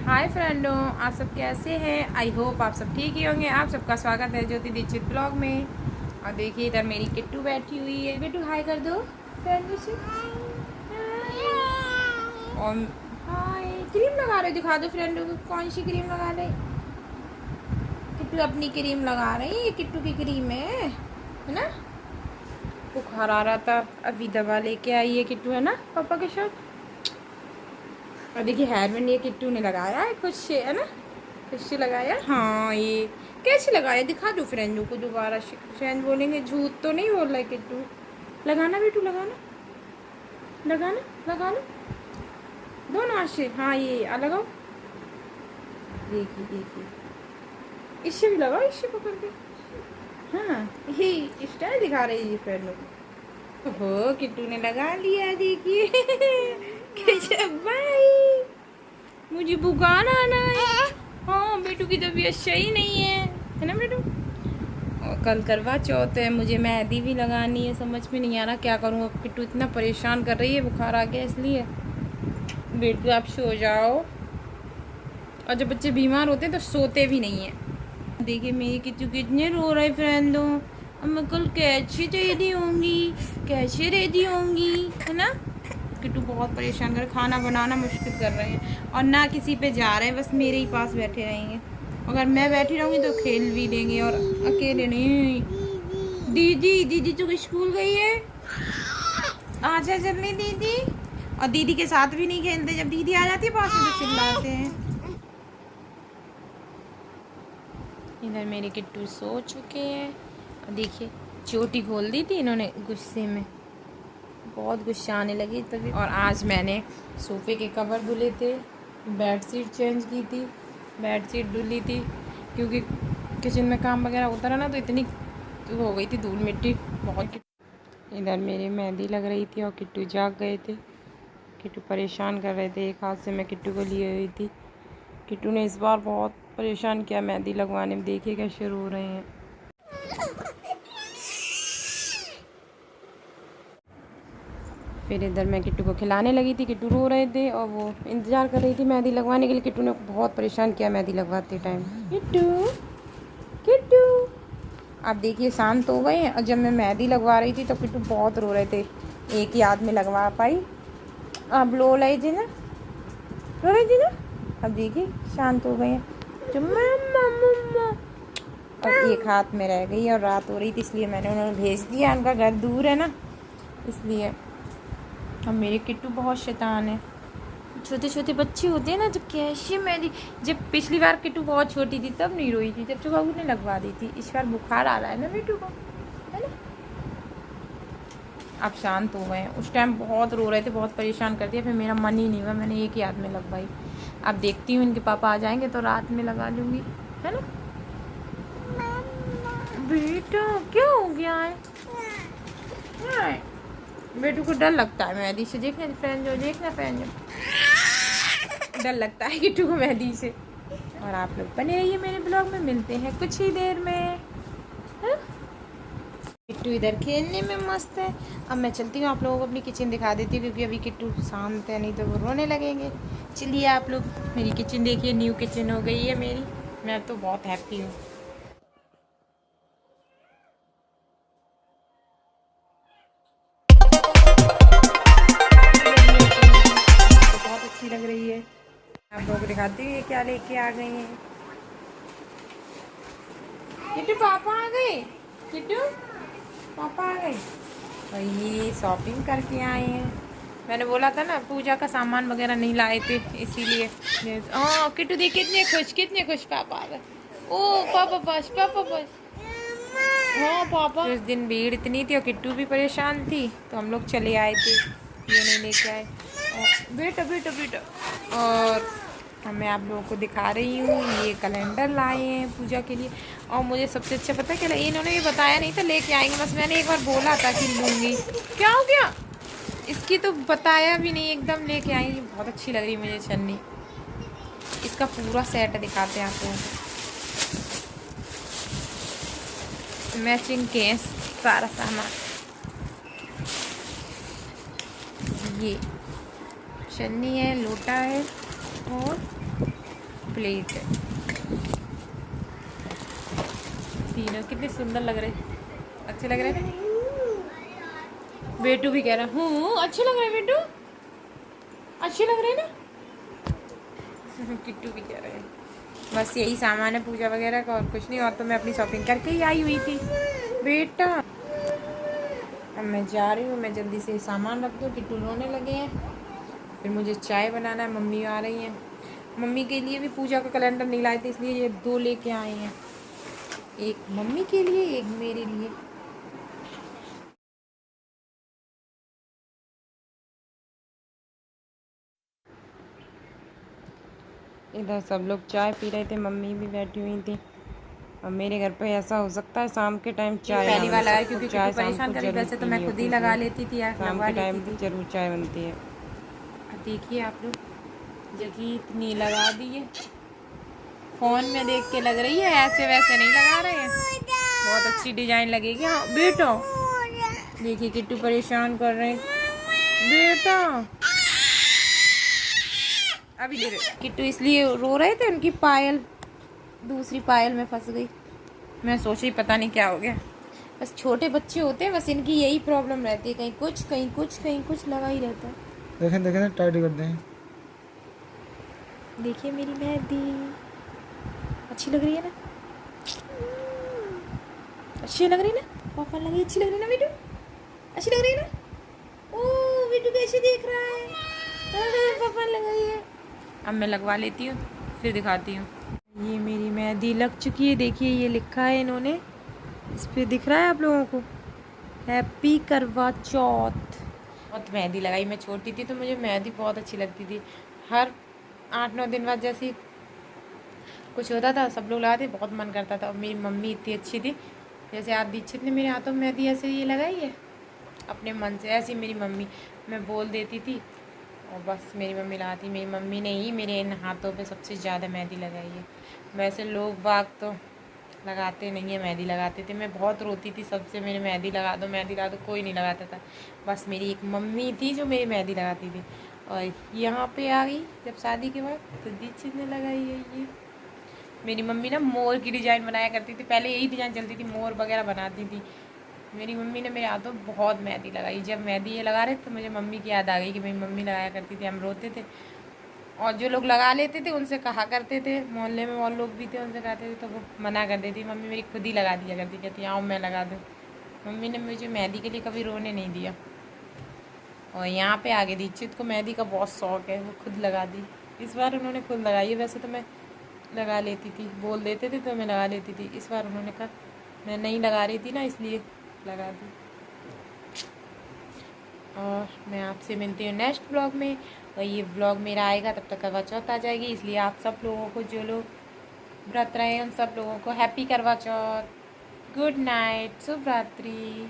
हाय फ्रेंडों, आप सब कैसे हैं। आई होप आप सब ठीक ही होंगे। आप सबका स्वागत है ज्योति दीक्षित ब्लॉग में। और देखिए इधर मेरी किट्टू बैठी हुई है। बेटू हाय कर दो फ्रेंडों से। और हाय, क्रीम लगा रहे, दिखा दो फ्रेंडों को कौन सी क्रीम लगा रहे। किट्टू अपनी क्रीम लगा रही है, ये किट्टू की क्रीम है ना। बुखार आ रहा था, अभी दवा लेके आई है किट्टू, है ना पापा के साथ। और देखिए हेयर बैंड ये किट्टू ने लगाया है खुद से, है ना, खुद से लगाया। हाँ, ये कैसे लगाया दिखा दो फ्रेंडों को दोबारा। फ्रेंड बोलेंगे झूठ तो नहीं बोल रहा है किट्टू। लगाना बेटू, लगाना लगाना लगाना दोनों हाथ से। हाँ ये लगाओ, देखिए देखिए, इससे भी लगाओ, इससे पकड़ के। हाँ ये स्टाइल दिखा रही है फ्रेंडों को। ओहो किट्टू ने लगा लिया, देखिए कैसे भाई। मुझे बुखार आना है। हाँ बेटू की तबीयत सही नहीं है ना बेटू। और कल करवा चौथ है, मुझे मेहंदी भी लगानी है। समझ में नहीं आ रहा क्या करूँ। अब किट्टू इतना परेशान कर रही है, बुखार आ गया इसलिए। बेटू आप सो जाओ। और जब बच्चे बीमार होते हैं तो सोते भी नहीं है। देखिए मेरी किट्टू कितने रो रहे फ्रेंडों। अब मैं कल कैसे रेडी होंगी, कैसे रेडी होंगी, है ना। किट्टू बहुत परेशान कर, खाना बनाना मुश्किल कर रहे हैं और ना किसी पे जा रहे हैं, बस मेरे ही पास बैठे रहेंगे। अगर मैं बैठी रहूँगी तो खेल भी लेंगे और अकेले नहीं। दीदी दीदी तो स्कूल गई है, आजा जल्दी दीदी। और दीदी के साथ भी नहीं खेलते, जब दीदी आ जाती है पास में तो चिल्लाते हैं। इधर मेरे किट्टू सो चुके हैं और देखिए चोटी खोल दी थी इन्होंने गुस्से में, बहुत गुस्सा आने लगी तभी। और आज मैंने सोफ़े के कवर धुले थे, बेडशीट चेंज की थी, बेडशीट धुली थी, क्योंकि किचन में काम वगैरह होता रहा ना तो इतनी हो गई थी धूल मिट्टी बहुत। इधर मेरी मेहंदी लग रही थी और किट्टू जाग गए थे। किट्टू परेशान कर रहे थे, एक हाथ से मैं किट्टू को लिए हुई थी। किट्टू ने इस बार बहुत परेशान किया मेहंदी लगवाने में, देखिए कैसे रो रहे हैं। फिर इधर मैं किट्टू को खिलाने लगी थी, किट्टू रो रहे थे और वो इंतज़ार कर रही थी मेहंदी लगवाने के लिए। किट्टू ने बहुत परेशान किया मेहंदी लगवाते टाइम। किट्टू किट्टू आप देखिए शांत हो गए हैं। और जब मैं मेहंदी लगवा रही थी तो किट्टू बहुत रो रहे थे, एक ही हाथ में लगवा पाई। आप रो रही थी ना, रो रही थी ना। अब देखिए शांत हो गए हैं। तो मम्मा और एक हाथ में रह गई और रात हो रही थी इसलिए मैंने उन्हें भेज दिया, उनका घर दूर है ना इसलिए। अब मेरे किट्टू बहुत शैतान है। छोटे छोटे बच्चे होते हैं ना तो कैसे मेरी, जब पिछली बार किट्टू बहुत छोटी थी तब नहीं रोई थी, जब तो बाबू ने लगवा दी थी। इस बार बुखार आ रहा है ना बेटू को, है ना। अब शांत हो गए हैं, उस टाइम बहुत रो रहे थे, बहुत परेशान कर दिया। फिर मेरा मन ही नहीं हुआ, मैंने एक ही हाथ में लगवाई। अब देखती हूँ इनके पापा आ जाएंगे तो रात में लगा लूँगी, है ना। बेटा क्या हो गया है। बेटू को डर लगता है मेहंदी से, देखना फ्रेंड जो, देखना फ्रेंड जो, डर लगता है किट्टू को मेहंदी से। और आप लोग बने रहिए मेरे ब्लॉग में, मिलते हैं कुछ ही देर में। किट्टू इधर खेलने में मस्त है। अब मैं चलती हूँ, आप लोगों को अपनी किचन दिखा देती हूँ क्योंकि अभी किट्टू शांत है, नहीं तो वो रोने लगेंगे। चलिए आप लोग मेरी किचन देखिए, न्यू किचन हो गई है मेरी। मैं तो बहुत हैप्पी हूँ। बहुत अच्छी लग रही है। आप लोगों को दिखाती हूँ ये क्या लेके आ गई हैं। किट्टू पापा आ गए, किट्टू पापा आ गए और ये शॉपिंग करके आए हैं। मैंने बोला था ना पूजा का सामान वगैरह नहीं लाए थे इसीलिए। किट्टू देखिए कितने खुश पापा आ गए। ओ पापा बस, पापा बस। हाँ पापा, उस दिन भीड़ इतनी थी और किट्टू भी परेशान थी तो हम लोग चले आए थे, ये नहीं लेके आए। बेटा बेटा बेटा। और मैं आप लोगों को दिखा रही हूँ, ये कैलेंडर लाए हैं पूजा के लिए। और मुझे सबसे अच्छा पता है क्या, इन्होंने ये बताया नहीं था लेके आएंगे, बस मैंने एक बार बोला था कि लूँगी। क्या हो गया, इसकी तो बताया भी नहीं, एकदम लेके आएंगी। बहुत अच्छी लग रही मुझे छन्नी। इसका पूरा सेट दिखाते हैं आप लोगों को, मैचिंग केस सारा सामान। ये छन्नी है, लोटा है और प्लेट है। तीनों कितने सुंदर लग रहे, अच्छे लग रहे हैं। बेटू भी कह रहा हूँ अच्छे लग रहे हैं बेटू, अच्छे लग रहे हैं ना। किट्टू भी कह रहे हैं। बस यही सामान है पूजा वगैरह का और कुछ नहीं। और तो मैं अपनी शॉपिंग करके ही आई हुई थी बेटा। अब मैं जा रही हूँ, मैं जल्दी से सामान रख दूँ, किट्टू रोने लगे हैं। फिर मुझे चाय बनाना है, मम्मी आ रही हैं। मम्मी के लिए भी पूजा का कैलेंडर नहीं लाए थे, इसलिए ये 2 लेके आए हैं, एक मम्मी के लिए एक मेरे लिए। इधर सब लोग चाय पी रहे थे, मम्मी भी बैठी हुई थी। और मेरे घर पे ऐसा हो सकता है शाम के टाइम चाय पहली बार लगाया क्योंकि चाय परेशान करी, वैसे तो मैं खुद ही लगा लेती थी या शाम लगवा के लेती टाइम थी। जरूर चाय बनती है। देखिए आप लोग, जगह इतनी लगा दी है, फ़ोन में देख के लग रही है, ऐसे वैसे नहीं लगा रहे हैं। बहुत अच्छी डिजाइन लगेगी। हाँ बेटा, देखिए किट्टू परेशान कर रहे हैं बेटा। अभी ले रहे किट्टू इसलिए रो रहे थे, उनकी पायल दूसरी पायल में फंस गई। मैं सोची पता नहीं क्या हो गया। बस छोटे बच्चे होते हैं, बस इनकी यही प्रॉब्लम रहती है, कहीं कुछ कहीं कुछ कहीं कुछ लगा ही रहता है। देखें देखें टाइट कर दें। देखिए मेरी मेहंदी अच्छी लग रही है ना, अच्छी लग रही है ना, पापा लगी अच्छी लग रही है ना बेटू, अच्छी लग रही है ना। ओ बेटू कैसे देख रहा है, पापा लगाई है। अब मैं लगवा लेती हूँ, फिर दिखाती हूँ। ये मेरी मेहंदी लग चुकी है, देखिए ये लिखा है इन्होंने, इस पे दिख रहा है आप लोगों को, हैप्पी करवा चौथ। बहुत मेहंदी लगाई, मैं छोटी थी तो मुझे मेहंदी बहुत अच्छी लगती थी। हर 8-9 दिन बाद जैसे कुछ होता था सब लोग लगाते, बहुत मन करता था। और मेरी मम्मी इतनी अच्छी थी, जैसे आप दीक्षित ने मेरे हाथों में मेहंदी ऐसे ये लगाई है अपने मन से, ऐसी मेरी मम्मी, मैं बोल देती थी और बस मेरी मम्मी लगाती। मेरी मम्मी ने ही मेरे इन हाथों पे सबसे ज़्यादा मेहंदी लगाई है। वैसे लोग बाग तो लगाते नहीं है, मेहंदी लगाते थे। मैं बहुत रोती थी सबसे, मेरी मेहंदी लगा दो मेहंदी लगा दो, कोई नहीं लगाता था। बस मेरी एक मम्मी थी जो मेरी मेहंदी लगाती थी। और यहाँ पे आ गई जब शादी के बाद तो दीक्षित ने लगाई है ये। मेरी मम्मी ना मोर की डिज़ाइन बनाया करती थी, पहले यही डिज़ाइन चलती थी, मोर वगैरह बनाती थी। मेरी मम्मी ने मेरे हाथों बहुत मेहंदी लगाई। जब मेहंदी ये लगा रहे तो मुझे मम्मी की याद आ गई कि मेरी मम्मी लगाया करती थी। हम रोते थे और जो लोग लगा लेते थे उनसे कहा करते थे, मोहल्ले में और लोग भी थे उनसे कहते थे तो वो मना कर देती। मम्मी मेरी खुद ही लगा दिया करती, कहती आओ मैं लगा दूँ। मम्मी ने मुझे मेहंदी के लिए कभी रोने नहीं दिया। और यहाँ पे आगे दीक्षित को मेहंदी का बहुत शौक है, वो खुद लगा दी। इस बार उन्होंने खुद लगाई है, वैसे तो मैं लगा लेती थी, बोल देते थे तो मैं लगा लेती थी। इस बार उन्होंने कहा मैं नहीं लगा रही थी ना इसलिए लगा दी। और मैं आपसे मिलती हूँ नेक्स्ट ब्लॉग में। और ये ब्लॉग मेरा आएगा तब तक करवा चौथ आ जाएगी, इसलिए आप सब लोगों को, जो लोग व्रत रहे हैं उन सब लोगों को हैप्पी करवा चौथ, गुड नाइट, शुभ रात्रि।